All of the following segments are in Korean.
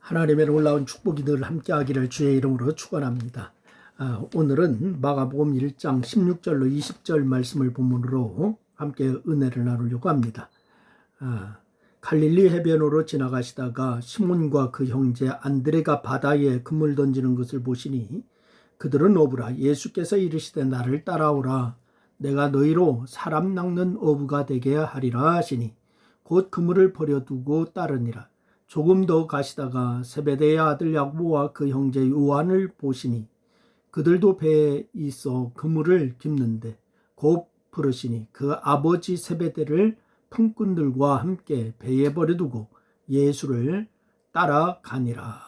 하나님의 놀라운 축복이 늘 함께하기를 주의 이름으로 축원합니다. 오늘은 마가복음 1장 16절로 20절 말씀을 본문으로 함께 은혜를 나누려고 합니다. 갈릴리 해변으로 지나가시다가 시몬과 그 형제 안드레가 바다에 그물 던지는 것을 보시니 그들은 어부라. 예수께서 이르시되 나를 따라오라. 내가 너희로 사람 낚는 어부가 되게 하리라 하시니 곧 그물을 버려두고 따르니라. 조금 더 가시다가 세베대의 아들 야고보와 그 형제 요한을 보시니 그들도 배에 있어 그물을 깁는데 곧 부르시니 그 아버지 세베대를 품꾼들과 함께 배에 버려두고 예수를 따라가니라.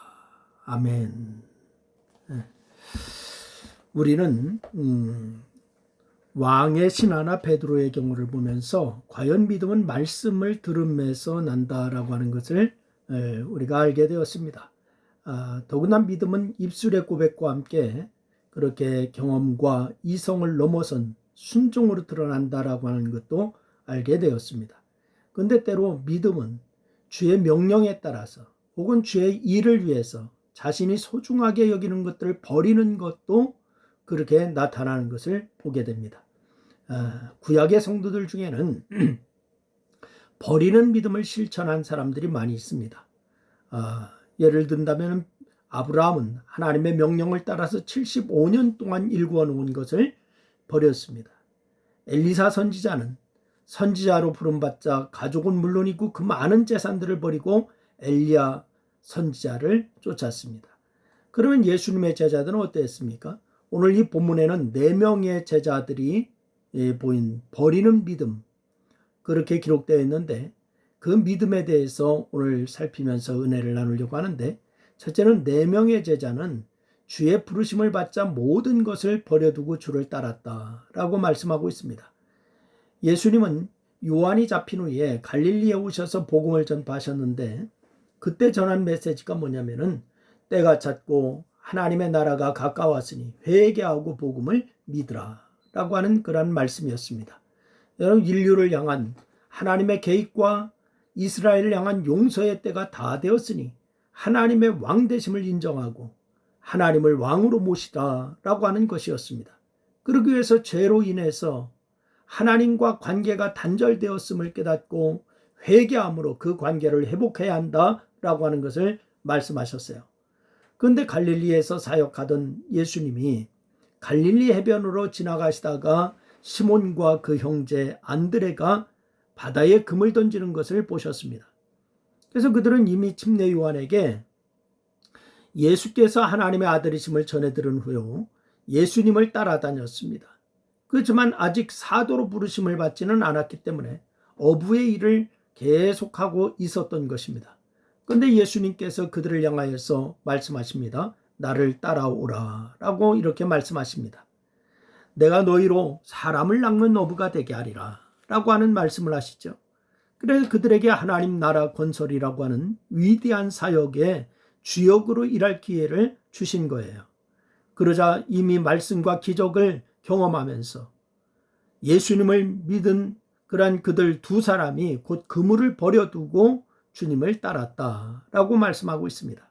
아멘. 우리는 왕의 신하나 베드로의 경우를 보면서 과연 믿음은 말씀을 들음에서 난다라고 하는 것을 우리가 알게 되었습니다. 더구나 믿음은 입술의 고백과 함께 그렇게 경험과 이성을 넘어선 순종으로 드러난다라고 하는 것도 알게 되었습니다. 그런데 때로 믿음은 주의 명령에 따라서 혹은 주의 일을 위해서 자신이 소중하게 여기는 것들을 버리는 것도 그렇게 나타나는 것을 보게 됩니다. 구약의 성도들 중에는 버리는 믿음을 실천한 사람들이 많이 있습니다. 예를 든다면 아브라함은 하나님의 명령을 따라서 75년 동안 일구어 놓은 것을 버렸습니다. 엘리사 선지자는 선지자로 부름받자 가족은 물론이고 그 많은 재산들을 버리고 엘리야 선지자를 쫓았습니다. 그러면 예수님의 제자들은 어땠습니까? 오늘 이 본문에는 4명의 제자들이 보인 버리는 믿음, 그렇게 기록되어 있는데 그 믿음에 대해서 오늘 살피면서 은혜를 나누려고 하는데, 첫째는 4명의 제자는 주의 부르심을 받자 모든 것을 버려두고 주를 따랐다라고 말씀하고 있습니다. 예수님은 요한이 잡힌 후에 갈릴리에 오셔서 복음을 전파하셨는데 그때 전한 메시지가 뭐냐면은 때가 찼고 하나님의 나라가 가까웠으니 회개하고 복음을 믿으라 라고 하는 그런 말씀이었습니다. 여러분, 인류를 향한 하나님의 계획과 이스라엘을 향한 용서의 때가 다 되었으니 하나님의 왕되심을 인정하고 하나님을 왕으로 모시다라고 하는 것이었습니다. 그러기 위해서 죄로 인해서 하나님과 관계가 단절되었음을 깨닫고 회개함으로 그 관계를 회복해야 한다라고 하는 것을 말씀하셨어요. 그런데 갈릴리에서 사역하던 예수님이 갈릴리 해변으로 지나가시다가 시몬과 그 형제 안드레가 바다에 금을 던지는 것을 보셨습니다. 그래서 그들은 이미 침례 요한에게 예수께서 하나님의 아들이심을 전해 들은 후에 예수님을 따라다녔습니다. 그렇지만 아직 사도로 부르심을 받지는 않았기 때문에 어부의 일을 계속하고 있었던 것입니다. 그런데 예수님께서 그들을 향하여서 말씀하십니다. 나를 따라오라 라고 이렇게 말씀하십니다. 내가 너희로 사람을 낚는 어부가 되게 하리라 라고 하는 말씀을 하시죠. 그래서 그들에게 하나님 나라 건설이라고 하는 위대한 사역의 주역으로 일할 기회를 주신 거예요. 그러자 이미 말씀과 기적을 경험하면서 예수님을 믿은 그러한 그들 2사람이 곧 그물을 버려두고 주님을 따랐다라고 말씀하고 있습니다.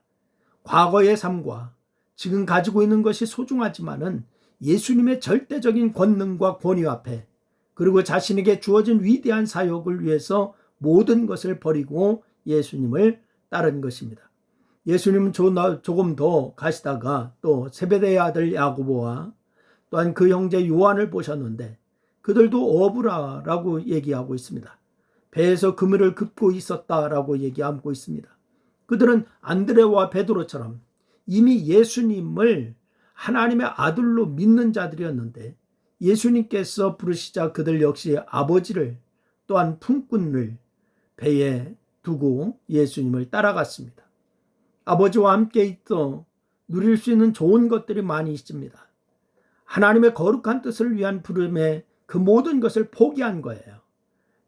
과거의 삶과 지금 가지고 있는 것이 소중하지만은 예수님의 절대적인 권능과 권위 앞에 그리고 자신에게 주어진 위대한 사역을 위해서 모든 것을 버리고 예수님을 따른 것입니다. 예수님은 조금 더 가시다가 또 세베대의 아들 야고보와 또한 그 형제 요한을 보셨는데 그들도 어부라라고 얘기하고 있습니다. 배에서 그물을 긋고 있었다라고 얘기하고 있습니다. 그들은 안드레와 베드로처럼 이미 예수님을 하나님의 아들로 믿는 자들이었는데 예수님께서 부르시자 그들 역시 아버지를 또한 품꾼을 배에 두고 예수님을 따라갔습니다. 아버지와 함께 있어 누릴 수 있는 좋은 것들이 많이 있습니다. 하나님의 거룩한 뜻을 위한 부름에 그 모든 것을 포기한 거예요.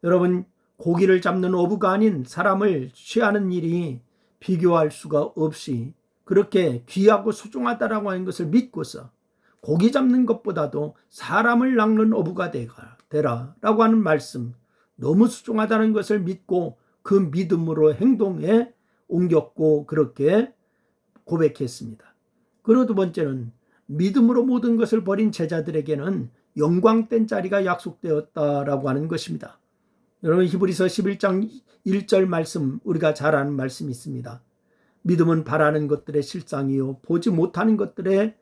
여러분, 고기를 잡는 어부가 아닌 사람을 취하는 일이 비교할 수가 없이 그렇게 귀하고 소중하다라고 하는 것을 믿고서 고기 잡는 것보다도 사람을 낚는 어부가 되라 라고 하는 말씀, 너무 소중하다는 것을 믿고 그 믿음으로 행동해 옮겼고 그렇게 고백했습니다. 그리고 두 번째는 믿음으로 모든 것을 버린 제자들에게는 영광된 자리가 약속되었다라고 하는 것입니다. 여러분 히브리서 11장 1절 말씀 우리가 잘 아는 말씀이 있습니다. 믿음은 바라는 것들의 실상이요 보지 못하는 것들의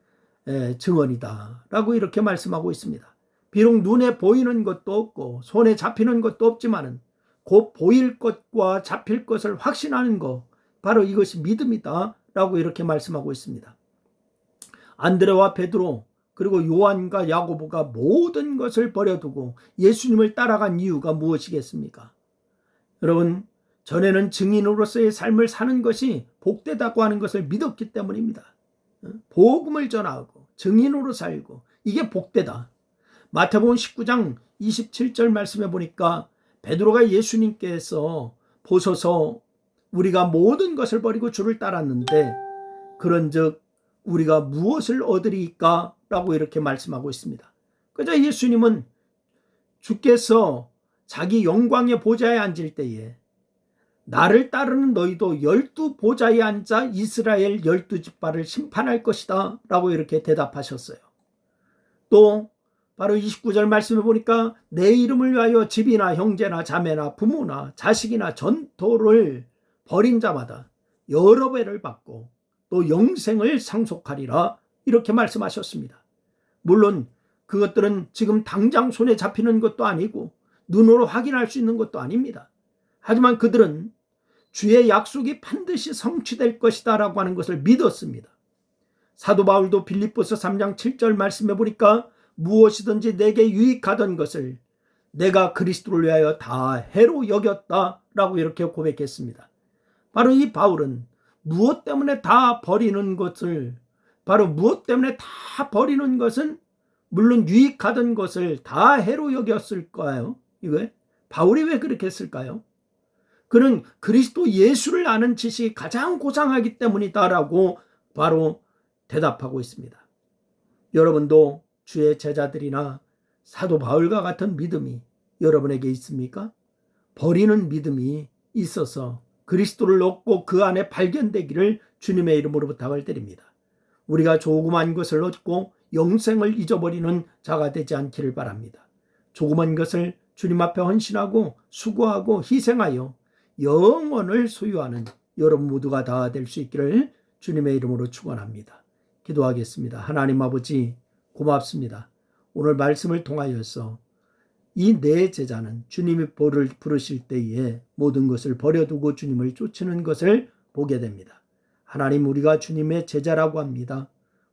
증언이다 라고 이렇게 말씀하고 있습니다. 비록 눈에 보이는 것도 없고 손에 잡히는 것도 없지만은 곧 보일 것과 잡힐 것을 확신하는 것 바로 이것이 믿음이다 라고 이렇게 말씀하고 있습니다. 안드레와 베드로 그리고 요한과 야고보가 모든 것을 버려두고 예수님을 따라간 이유가 무엇이겠습니까? 여러분 전에는 증인으로서의 삶을 사는 것이 복되다고 하는 것을 믿었기 때문입니다. 복음을 전하고 증인으로 살고 이게 복되다. 마태복음 19장 27절 말씀해 보니까 베드로가 예수님께서 보소서 우리가 모든 것을 버리고 주를 따랐는데 그런즉 우리가 무엇을 얻으리까? 라고 이렇게 말씀하고 있습니다. 그저 예수님은 주께서 자기 영광의 보좌에 앉을 때에 나를 따르는 너희도 12 보좌에 앉아 이스라엘 12지파를 심판할 것이다 라고 이렇게 대답하셨어요. 또 바로 29절 말씀을 보니까 내 이름을 위하여 집이나 형제나 자매나 부모나 자식이나 전토를 벌인 자마다 여러 배를 받고 또 영생을 상속하리라 이렇게 말씀하셨습니다. 물론 그것들은 지금 당장 손에 잡히는 것도 아니고 눈으로 확인할 수 있는 것도 아닙니다. 하지만 그들은 주의 약속이 반드시 성취될 것이다 라고 하는 것을 믿었습니다. 사도 바울도 빌립보서 3장 7절 말씀해 보니까 무엇이든지 내게 유익하던 것을 내가 그리스도를 위하여 다 해로 여겼다 라고 이렇게 고백했습니다. 바로 이 바울은 무엇 때문에 다 버리는 것을 무엇 때문에 다 버리는 것은 물론 유익하던 것을 다 해로 여겼을까요? 이거 바울이 왜 그렇게 했을까요? 그는 그리스도 예수를 아는 지식이 가장 고상하기 때문이다라고 바로 대답하고 있습니다. 여러분도 주의 제자들이나 사도 바울과 같은 믿음이 여러분에게 있습니까? 버리는 믿음이 있어서 그리스도를 얻고 그 안에 발견되기를 주님의 이름으로 부탁을 드립니다. 우리가 조그만 것을 얻고 영생을 잊어버리는 자가 되지 않기를 바랍니다. 조그만 것을 주님 앞에 헌신하고 수고하고 희생하여 영원을 소유하는 여러분 모두가 다 될 수 있기를 주님의 이름으로 축원합니다. 기도하겠습니다. 하나님 아버지 고맙습니다. 오늘 말씀을 통하여서 이 내 제자는 주님이 부르실 때에 모든 것을 버려두고 주님을 쫓는 것을 보게 됩니다. 하나님 우리가 주님의 제자라고 합니다.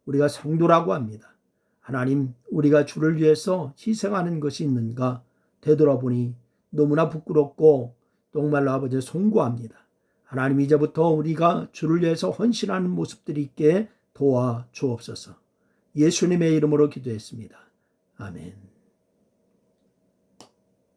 우리가 성도라고 합니다. 하나님 우리가 주를 위해서 희생하는 것이 있는가 되돌아보니 너무나 부끄럽고 정말로 아버지 송구합니다. 하나님 이제부터 우리가 주를 위해서 헌신하는 모습들이 있게 도와 주옵소서. 예수님의 이름으로 기도했습니다. 아멘.